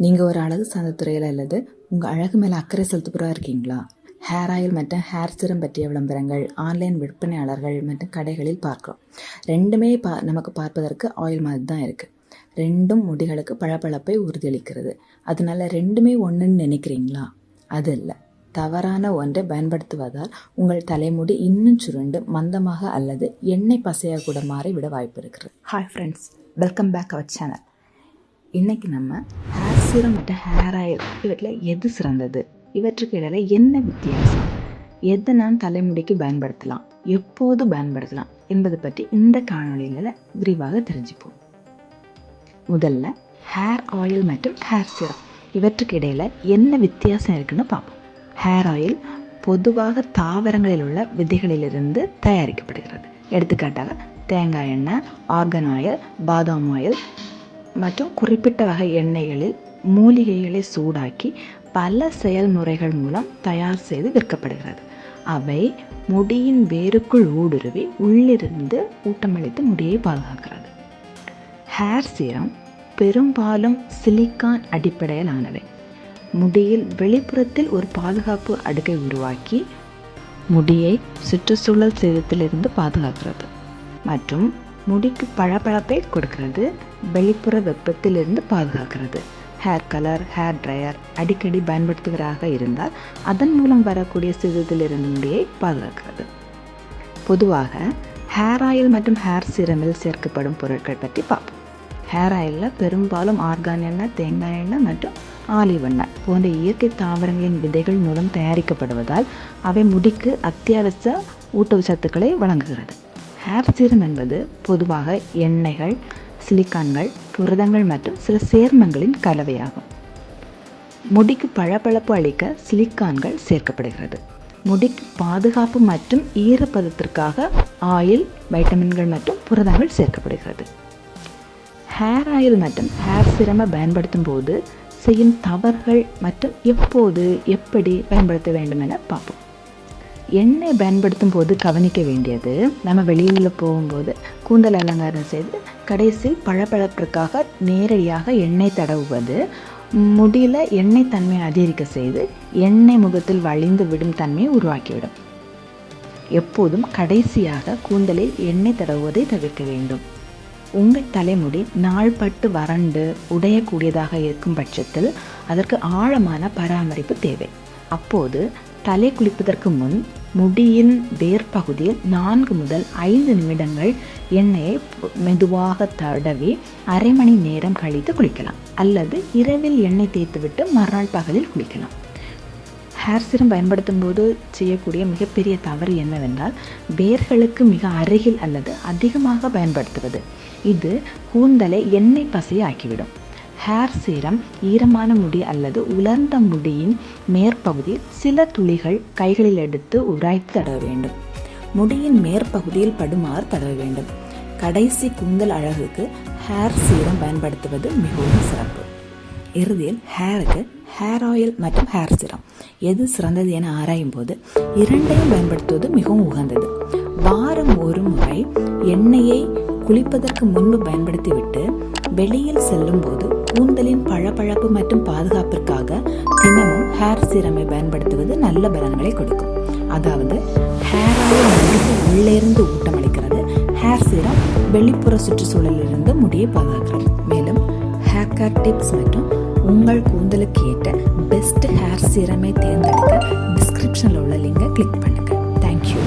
நீங்கள் ஒரு அழகு சார்ந்த துறையில் அல்லது உங்கள் அழகு மேலே அக்கறை செலுத்துகிறா இருக்கீங்களா? ஹேர் ஆயில் மற்றும் ஹேர் சிரம் பற்றிய விளம்பரங்கள் ஆன்லைன் விற்பனையாளர்கள் மற்றும் கடைகளில் பார்க்குறோம். ரெண்டுமே நமக்கு பார்ப்பதற்கு ஆயில் மாதிரி தான் இருக்குது. ரெண்டும் முடிகளுக்கு பளபளப்பை உறுதியளிக்கிறது. அதனால ரெண்டுமே ஒன்றுன்னு நினைக்கிறீங்களா? அது இல்லை. தவறான ஒன்றை பயன்படுத்துவதால் உங்கள் தலைமுடி இன்னும் சுருண்டு மந்தமாக அல்லது எண்ணெய் பசையாக கூட மாறி விட வாய்ப்பு இருக்கிறது. Hi friends, welcome back our channel. இன்றைக்கி நம்ம ஹேர் சீரம் மற்றும் ஹேர் ஆயில் இவற்றில் எது சிறந்தது, இவற்றுக்கு இடையில் என்ன வித்தியாசம், எதை நான் தலைமுடிக்கு பயன்படுத்தலாம், எப்போது பயன்படுத்தலாம் என்பதை பற்றி இந்த காணொளியில் விரிவாக தெரிஞ்சுப்போம். முதல்ல ஹேர் ஆயில் மற்றும் ஹேர் சீரம் இவற்றுக்கு இடையில் என்ன வித்தியாசம் இருக்குன்னு பார்ப்போம். ஹேர் ஆயில் பொதுவாக தாவரங்களில் உள்ள விதைகளிலிருந்து தயாரிக்கப்படுகிறது. எடுத்துக்காட்டாக தேங்காய் எண்ணெய், ஆர்கன் ஆயில், பாதாம் ஆயில் மற்றும் குறிப்பிட்ட வகை எண்ணெய்களில் மூலிகைகளை சூடாக்கி பல செயல்முறைகள் மூலம் தயார் செய்து விற்கப்படுகிறது. அவை முடியின் வேருக்குள் ஊடுருவி உள்ளிருந்து ஊட்டமளித்து முடியை பாதுகாக்கிறது. ஹேர் சீரம் பெரும்பாலும் சிலிக்கான் அடிப்படையிலானவை. முடியில் வெளிப்புறத்தில் ஒரு பாதுகாப்பு அடுக்கை உருவாக்கி முடியை சுற்றுச்சூழல் சேதத்திலிருந்து பாதுகாக்கிறது மற்றும் முடிக்கு பளபளப்பை கொடுக்கிறது. வெளிப்புற வெப்பத்திலிருந்து பாதுகாக்கிறது. ஹேர் கலர், ஹேர் ட்ரையர் அடிக்கடி பயன்படுத்துகிறாக இருந்தால் அதன் மூலம் வரக்கூடிய சேதத்திலிருந்து முடியை பாதுகாக்கிறது. பொதுவாக ஹேர் ஆயில் மற்றும் ஹேர் சீரமில் சேர்க்கப்படும் பொருட்கள் பற்றி பார்ப்போம். ஹேர் ஆயிலில் பெரும்பாலும் ஆர்கான் எண்ணெய், தேங்காய் எண்ணெய் மற்றும் ஆலிவ் எண்ணெய் போன்ற இயற்கை தாவரங்களின் விதைகள் மூலம் தயாரிக்கப்படுவதால் அவை முடிக்கு அத்தியாவசிய ஊட்டச்சத்துக்களை வழங்குகிறது. ஹேர் சீரம் என்பது பொதுவாக எண்ணெய்கள், சிலிக்கான்கள், புரதங்கள் மற்றும் சில சேர்மங்களின் கலவையாகும். முடிக்கு பளபளப்பு அளிக்க சிலிக்கான்கள் சேர்க்கப்படுகிறது. முடிக்கு பாதுகாப்பு மற்றும் ஈரப்பதத்திற்காக ஆயில், வைட்டமின்கள் மற்றும் புரதங்கள் சேர்க்கப்படுகிறது. ஹேர் ஆயில் மற்றும் ஹேர் சீரமை பயன்படுத்தும் போது செய்யும் தவறுகள் மற்றும் எப்போது எப்படி பயன்படுத்த வேண்டும் என பார்ப்போம். எண்ணெய் பயன்படுத்தும் போது கவனிக்க வேண்டியது, நம்ம வெளியில் போகும்போது கூந்தல் அலங்காரம் செய்து கடைசியில் பளபளப்பிற்காக நேரடியாக எண்ணெய் தடவுவது முடியில் எண்ணெய் தன்மையை அதிகரிக்க செய்து எண்ணெய் முகத்தில் வழிந்து விடும் தன்மையை உருவாக்கிவிடும். எப்போதும் கடைசியாக கூந்தலில் எண்ணெய் தடவுவதை தவிர்க்க வேண்டும். உங்கள் தலைமுடி நாள்பட்டு வறண்டு உடையக்கூடியதாக இருக்கும் பட்சத்தில் அதற்கு ஆழமான பராமரிப்பு தேவை. அப்போது தலை குளிப்பதற்கு முன் முடியின் வேர் பகுதியில் 4 முதல் 5 நிமிடங்கள் எண்ணெயை மெதுவாக தடவி அரை மணி நேரம் கழித்து குளிக்கலாம். அல்லது இரவில் எண்ணெய் தேய்த்துவிட்டு மறுநாள் பகலில் குளிக்கலாம். ஹேர் சீரம் பயன்படுத்தும் போது செய்யக்கூடிய மிகப்பெரிய தவறு என்னவென்றால் வேர்களுக்கு மிக அருகில் அல்லது அதிகமாக பயன்படுத்துவது. இது கூந்தலை எண்ணெய் பசையை ஆக்கிவிடும். ஹேர் சீரம் ஈரமான முடி அல்லது உலர்ந்த முடியின் மேற்பகுதியில் சில துளிகள் கைகளில் எடுத்து உராய்த்து தடவ வேண்டும். முடியின் மேற்பகுதியில் படுமாறு தடவ வேண்டும். கடைசி கூந்தல் அழகுக்கு ஹேர் சீரம் பயன்படுத்துவது மிகவும் சிறப்பு. இறுதியில் ஹேருக்கு ஹேர் ஆயில் மற்றும் ஹேர் சீரம் எது சிறந்தது என ஆராயும் போது இரண்டையும் பயன்படுத்துவது மிகவும் உகந்தது. வாரம் ஒரு முறை எண்ணெயை குளிப்பதற்கு முன்பு பயன்படுத்திவிட்டு வெளியில் செல்லும் போது கூந்தலின் பளபளப்பு மற்றும் பாதுகாப்பிற்காக தினமும் ஹேர் சீரமை பயன்படுத்துவது நல்ல பலன்களை கொடுக்கும். அதாவது ஹேர் ஆயில் முடிக்கு உள்ளிருந்து ஊட்டமளிக்கிறது, ஹேர் சீரம் வெளிப்புற சுற்றுச்சூழலிலிருந்து முடியை பாதுகாக்கிறது. மேலும் ஹேர் கேர் டிப்ஸ் மற்றும் உங்கள் கூந்தலுக்கு ஏற்ற பெஸ்ட் ஹேர் சீரமை தேர்ந்தெடுக்க டிஸ்கிரிப்ஷனில் உள்ள லிங்கை கிளிக் பண்ணுங்கள். தேங்க்யூ.